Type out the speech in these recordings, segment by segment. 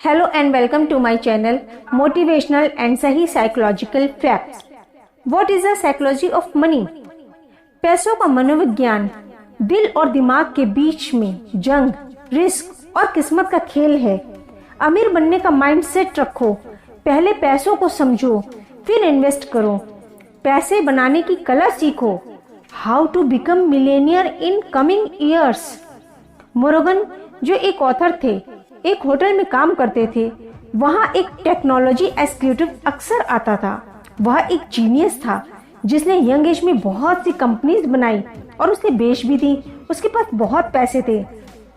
Hello and welcome to my channel Motivational and सही Psychological Facts. What is the psychology of money? पैसों का मनोविज्ञान दिल और दिमाग के बीच में जंग, रिस्क और किस्मत का खेल है। अमीर बनने का माइंडसेट रखो, पहले पैसों को समझो, फिर इन्वेस्ट करो। पैसे बनाने की कला सीखो। How to become millionaire in coming years. Morgan जो एक ऑथर थे, एक होटल में काम करते थे। वहाँ एक टेक्नोलॉजी एग्जीक्यूटिव अक्सर आता था। वह एक जीनियस था जिसने यंग एज में बहुत सी कंपनीज बनाई और उसने बेच भी दी। उसके पास बहुत पैसे थे,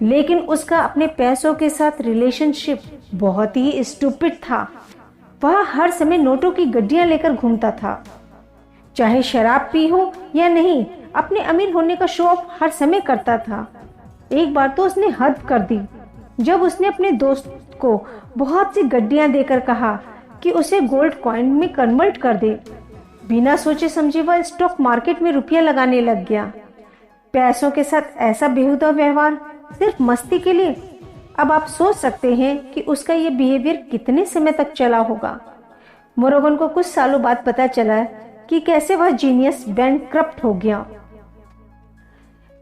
लेकिन उसका अपने पैसों के साथ रिलेशनशिप बहुत ही स्टूपिड था। वह हर समय नोटों की गड्डियां लेकर घूमता था, चाहे शराब पी हो या नहीं। अपने अमीर होने का शो ऑफ हर समय करता था। एक बार तो उसने हद कर दी जब उसने अपने दोस्त को बहुत सी गड्डियां देकर कहा कि उसे गोल्ड कॉइन में कन्वर्ट कर दे। बिना सोचे समझे वह स्टॉक मार्केट में रुपया लगाने लग गया। पैसों के साथ ऐसा बेहुदा व्यवहार सिर्फ मस्ती के लिए। अब आप सोच सकते हैं कि उसका ये बिहेवियर कितने समय तक चला होगा। मोरोगन को कुछ सालों बाद पता चला कि कैसे वह जीनियस बैंकक्रप्ट हो गया।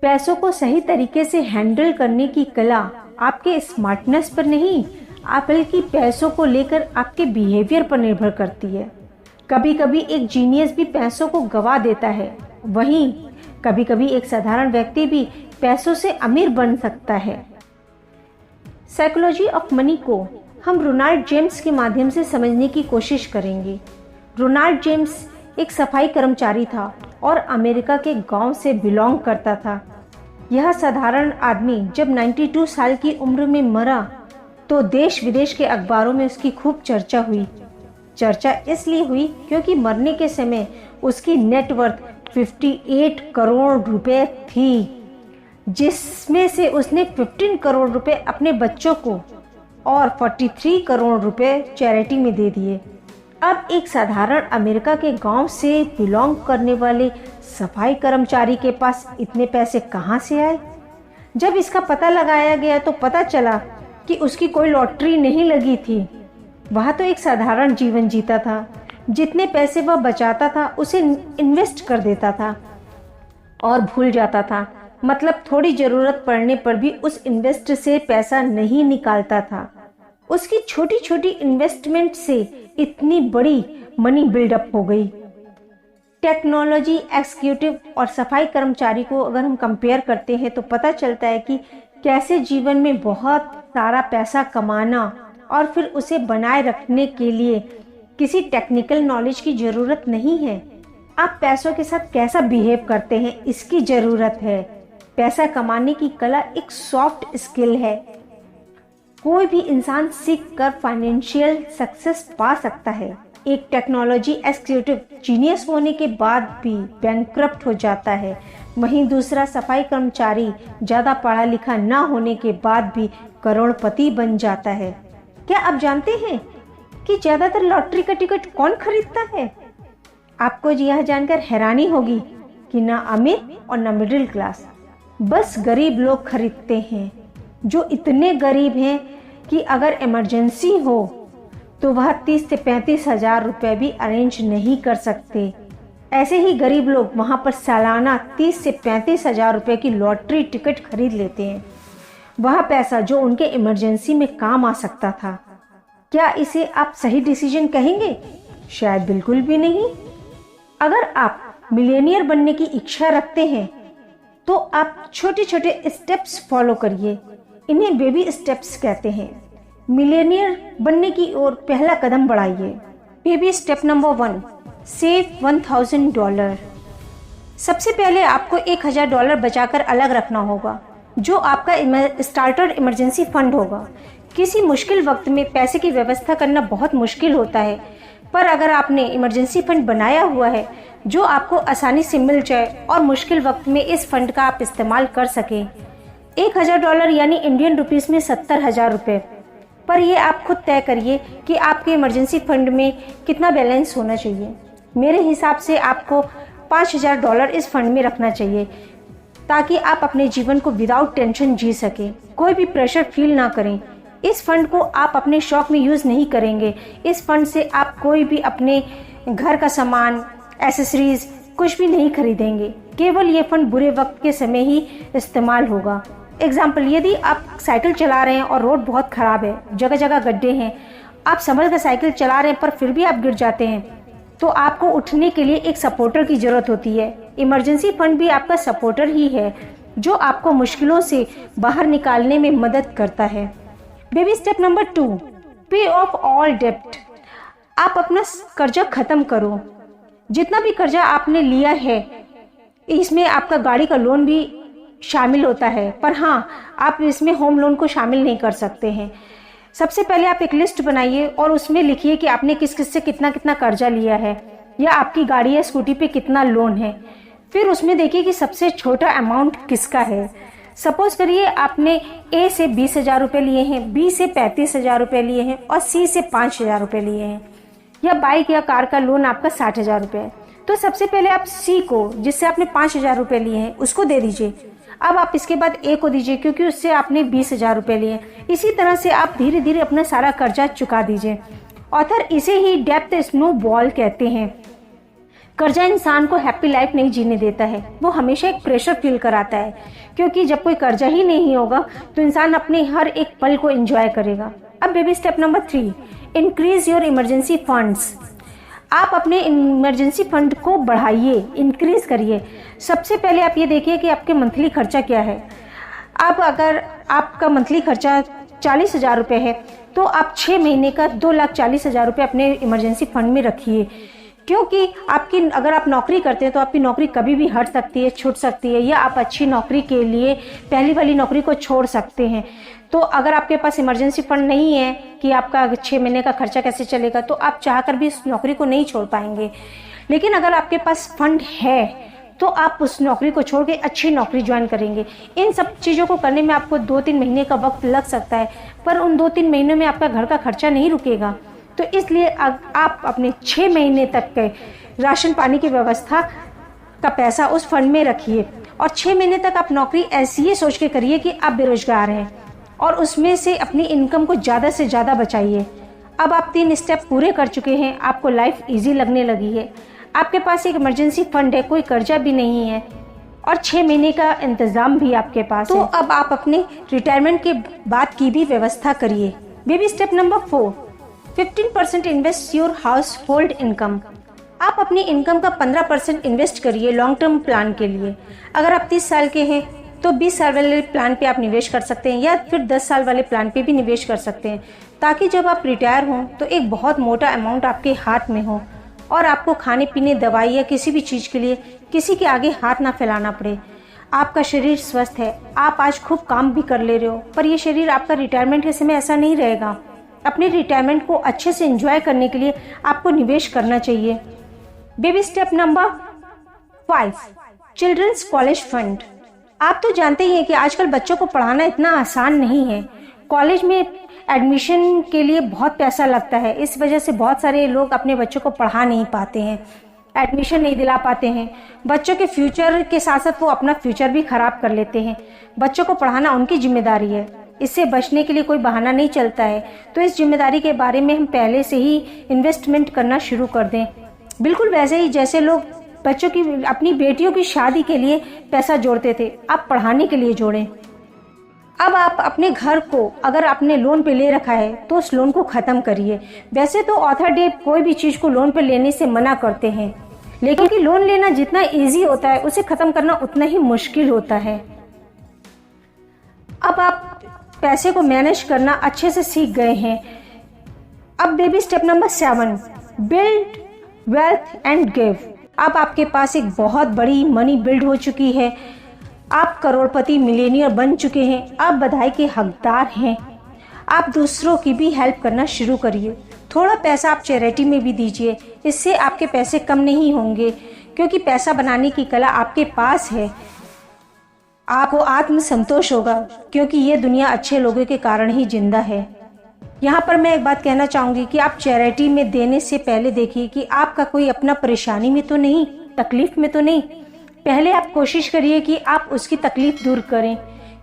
पैसों को सही तरीके से हैंडल करने की कला आपके स्मार्टनेस पर नहीं, बल्कि पैसों को लेकर आपके बिहेवियर पर निर्भर करती है। कभी कभी एक जीनियस भी पैसों को गवा देता है, वहीं कभी कभी एक साधारण व्यक्ति भी पैसों से अमीर बन सकता है। साइकोलॉजी ऑफ मनी को हम रोनाल्ड जेम्स के माध्यम से समझने की कोशिश करेंगे। रोनाल्ड जेम्स एक सफाई कर्मचारी था और अमेरिका के गांव से बिलोंग करता था। यह साधारण आदमी जब 92 साल की उम्र में मरा तो देश विदेश के अखबारों में उसकी खूब चर्चा हुई। चर्चा इसलिए हुई क्योंकि मरने के समय उसकी नेटवर्थ 58 करोड़ रुपए थी, जिसमें से उसने 15 करोड़ रुपए अपने बच्चों को और 43 करोड़ रुपए चैरिटी में दे दिए। अब एक साधारण अमेरिका के गांव से बिलोंग करने वाले सफाई कर्मचारी के पास इतने पैसे कहां से आए? जब इसका पता लगाया गया तो पता चला कि उसकी कोई लॉटरी नहीं लगी थी। वह तो एक साधारण जीवन जीता था। जितने पैसे वह बचाता था उसे इन्वेस्ट कर देता था और भूल जाता था। मतलब थोड़ी जरूरत पड़ने पर भी उस इन्वेस्ट से पैसा नहीं निकालता था। उसकी छोटी छोटी इन्वेस्टमेंट से इतनी बड़ी मनी बिल्डअप हो गई। टेक्नोलॉजी एग्जीक्यूटिव और सफाई कर्मचारी को अगर हम कंपेयर करते हैं तो पता चलता है कि कैसे जीवन में बहुत सारा पैसा कमाना और फिर उसे बनाए रखने के लिए किसी टेक्निकल नॉलेज की जरूरत नहीं है। आप पैसों के साथ कैसा बिहेव करते हैं इसकी जरूरत है। पैसा कमाने की कला एक सॉफ्ट स्किल है। कोई भी इंसान सीख कर फाइनेंशियल सक्सेस पा सकता है। एक टेक्नोलॉजी एग्जीक्यूटिव जीनियस होने के बाद भी बैंकक्रप्ट हो जाता है, वहीं दूसरा सफाई कर्मचारी ज़्यादा पढ़ा लिखा ना होने के बाद भी करोड़पति बन जाता है। क्या आप जानते हैं कि ज़्यादातर लॉटरी का टिकट कौन खरीदता है? आपको यह जानकर हैरानी होगी कि ना अमीर और ना मिडिल क्लास, बस गरीब लोग खरीदते हैं, जो इतने गरीब हैं कि अगर इमरजेंसी हो तो वह 30 से 35 हजार रुपए भी अरेंज नहीं कर सकते। ऐसे ही गरीब लोग वहां पर सालाना 30 से 35 हजार रुपए की लॉटरी टिकट खरीद लेते हैं। वह पैसा जो उनके इमरजेंसी में काम आ सकता था। क्या इसे आप सही डिसीजन कहेंगे? शायद बिल्कुल भी नहीं। अगर आप मिलेनियर बनने की इच्छा रखते हैं तो आप छोटे छोटे स्टेप्स फॉलो करिए। इन्हें बेबी स्टेप्स कहते हैं। मिलेनियर बनने की ओर पहला कदम बढ़ाइए। Baby step number 1, save $1000। सबसे पहले आपको $1000 बचाकर अलग रखना होगा, जो आपका स्टार्टर इमरजेंसी फंड होगा। किसी मुश्किल वक्त में पैसे की व्यवस्था करना बहुत मुश्किल होता है, पर अगर आपने इमरजेंसी फंड बनाया हुआ है जो आपको आसानी से मिल जाए और मुश्किल वक्त में इस फंड का आप इस्तेमाल कर सकें। $1000 यानी इंडियन रुपीस में 70,000 रुपये। पर ये आप खुद तय करिए कि आपके इमरजेंसी फंड में कितना बैलेंस होना चाहिए। मेरे हिसाब से आपको $5000 इस फंड में रखना चाहिए, ताकि आप अपने जीवन को विदाउट टेंशन जी सकें, कोई भी प्रेशर फील ना करें। इस फंड को आप अपने शौक में यूज़ नहीं करेंगे। इस फंड से आप कोई भी अपने घर का सामान, एसेसरीज कुछ भी नहीं खरीदेंगे। केवल ये फंड बुरे वक्त के समय ही इस्तेमाल होगा। एग्जाम्पल, यदि आप साइकिल चला रहे हैं और रोड बहुत ख़राब है, जगह जगह गड्ढे हैं, आप संभल कर साइकिल चला रहे हैं पर फिर भी आप गिर जाते हैं, तो आपको उठने के लिए एक सपोर्टर की ज़रूरत होती है। इमरजेंसी फंड भी आपका सपोर्टर ही है जो आपको मुश्किलों से बाहर निकालने में मदद करता है। बेबी स्टेप नंबर 2, पे ऑफ ऑल डेब्ट। आप अपना कर्जा खत्म करो। जितना भी कर्जा आपने लिया है, इसमें आपका गाड़ी का लोन भी शामिल होता है, पर हाँ, आप इसमें होम लोन को शामिल नहीं कर सकते हैं। सबसे पहले आप एक लिस्ट बनाइए और उसमें लिखिए कि आपने किस किस से कितना कितना कर्जा लिया है या आपकी गाड़ी या स्कूटी पे कितना लोन है। फिर उसमें देखिए कि सबसे छोटा अमाउंट किसका है। सपोज करिए आपने ए से 20,000 रुपये लिए हैं, बी से 35,000 रुपये लिए हैं और सी से 5,000 रुपये लिए हैं, या बाइक या कार का लोन आपका 60,000 रुपये है। तो सबसे पहले आप सी को, जिससे आपने 5,000 रुपये लिए हैं, उसको दे दीजिए। अब आप इसके बाद ए को दीजिए क्योंकि उससे आपने 20,000 रुपये लिए। इसी तरह से आप धीरे धीरे अपना सारा कर्जा चुका दीजिए। ऑथर इसे ही डेब्ट स्नोबॉल कहते हैं। कर्जा इंसान को हैप्पी लाइफ नहीं जीने देता है, वो हमेशा एक प्रेशर फील कराता है, क्योंकि जब कोई कर्जा ही नहीं होगा तो इंसान अपने हर एक पल को एंजॉय करेगा। अब baby step number 3, increase your emergency funds. आप अपने इमरजेंसी फंड को बढ़ाइए, इंक्रीज करिए। सबसे पहले आप ये देखिए कि आपके मंथली खर्चा क्या है। अब अगर आपका मंथली खर्चा 40,000 रुपये है तो आप 6 महीने का 2,40,000 रुपये अपने इमरजेंसी फंड में रखिए, क्योंकि अगर आप नौकरी करते हैं तो आपकी नौकरी कभी भी हट सकती है, छूट सकती है, या आप अच्छी नौकरी के लिए पहली वाली नौकरी को छोड़ सकते हैं। तो अगर आपके पास इमरजेंसी फंड नहीं है कि आपका 6 महीने का खर्चा कैसे चलेगा, तो आप चाहकर भी इस नौकरी को नहीं छोड़ पाएंगे। लेकिन अगर आपके पास फंड है तो आप उस नौकरी को छोड़ के अच्छी नौकरी ज्वाइन करेंगे। इन सब चीज़ों को करने में आपको 2-3 महीने का वक्त लग सकता है, पर उन 2-3 महीनों में आपका घर का खर्चा नहीं रुकेगा। तो इसलिए आप अपने 6 महीने तक के राशन पानी की व्यवस्था का पैसा उस फंड में रखिए, और 6 महीने तक आप नौकरी ऐसी ही सोच के करिए कि आप बेरोजगार हैं, और उसमें से अपनी इनकम को ज़्यादा से ज़्यादा बचाइए। अब आप 3 स्टेप पूरे कर चुके हैं, आपको लाइफ ईजी लगने लगी है, आपके पास एक इमरजेंसी फंड है, कोई कर्जा भी नहीं है, और 6 महीने का इंतज़ाम भी आपके पास है। तो अब आप अपने रिटायरमेंट के बाद की भी व्यवस्था करिए। Baby step number 4, 15% invest your house hold income. आप अपनी इनकम का 15% इन्वेस्ट करिए लॉन्ग टर्म प्लान के लिए। अगर आप 30 साल के हैं तो 20 साल वाले प्लान पे आप निवेश कर सकते हैं, या फिर 10 साल वाले प्लान पे भी निवेश कर सकते हैं, ताकि जब आप रिटायर हों तो एक बहुत मोटा अमाउंट आपके हाथ में हो और आपको खाने पीने, दवाई या किसी भी चीज़ के लिए किसी के आगे हाथ ना फैलाना पड़े। आपका शरीर स्वस्थ है, आप आज खूब काम भी कर ले रहे हो, पर यह शरीर आपका रिटायरमेंट के समय ऐसा नहीं रहेगा। अपने रिटायरमेंट को अच्छे से एंजॉय करने के लिए आपको निवेश करना चाहिए। Baby step number 5, children's college fund. आप तो जानते ही हैं कि आजकल बच्चों को पढ़ाना इतना आसान नहीं है। कॉलेज में एडमिशन के लिए बहुत पैसा लगता है, इस वजह से बहुत सारे लोग अपने बच्चों को पढ़ा नहीं पाते हैं, एडमिशन नहीं दिला पाते हैं। बच्चों के फ्यूचर के साथ साथ वो अपना फ्यूचर भी खराब कर लेते हैं। बच्चों को पढ़ाना उनकी जिम्मेदारी है, इससे बचने के लिए कोई बहाना नहीं चलता है। तो इस जिम्मेदारी के बारे में हम पहले से ही इन्वेस्टमेंट करना शुरू कर दें, बिल्कुल वैसे ही जैसे लोग बच्चों की, अपनी बेटियों की शादी के लिए पैसा जोड़ते थे, आप पढ़ाने के लिए जोड़ें। अब आप अपने घर को अगर आपने लोन पे ले रखा है तो उस लोन को ख़त्म करिए। वैसे तो ऑथर डे कोई भी चीज़ को लोन पे लेने से मना करते हैं, लेकिन कि लोन लेना जितना इजी होता है उसे ख़त्म करना उतना ही मुश्किल होता है। अब आप पैसे को मैनेज करना अच्छे से सीख गए हैं। अब baby step number 7, build wealth and give. अब आपके पास एक बहुत बड़ी मनी बिल्ड हो चुकी है, आप करोड़पति मिलेनियर बन चुके हैं, आप बधाई के हकदार हैं। आप दूसरों की भी हेल्प करना शुरू करिए। थोड़ा पैसा आप चैरिटी में भी दीजिए, इससे आपके पैसे कम नहीं होंगे, क्योंकि पैसा बनाने की कला आपके पास है। आपको आत्म संतोष होगा, क्योंकि ये दुनिया अच्छे लोगों के कारण ही जिंदा है। यहाँ पर मैं एक बात कहना चाहूँगी कि आप चैरिटी में देने से पहले देखिए कि आपका कोई अपना परेशानी में तो नहीं, तकलीफ में तो नहीं। पहले आप कोशिश करिए कि आप उसकी तकलीफ दूर करें,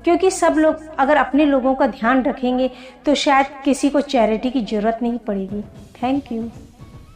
क्योंकि सब लोग अगर अपने लोगों का ध्यान रखेंगे तो शायद किसी को चैरिटी की ज़रूरत नहीं पड़ेगी। Thank you.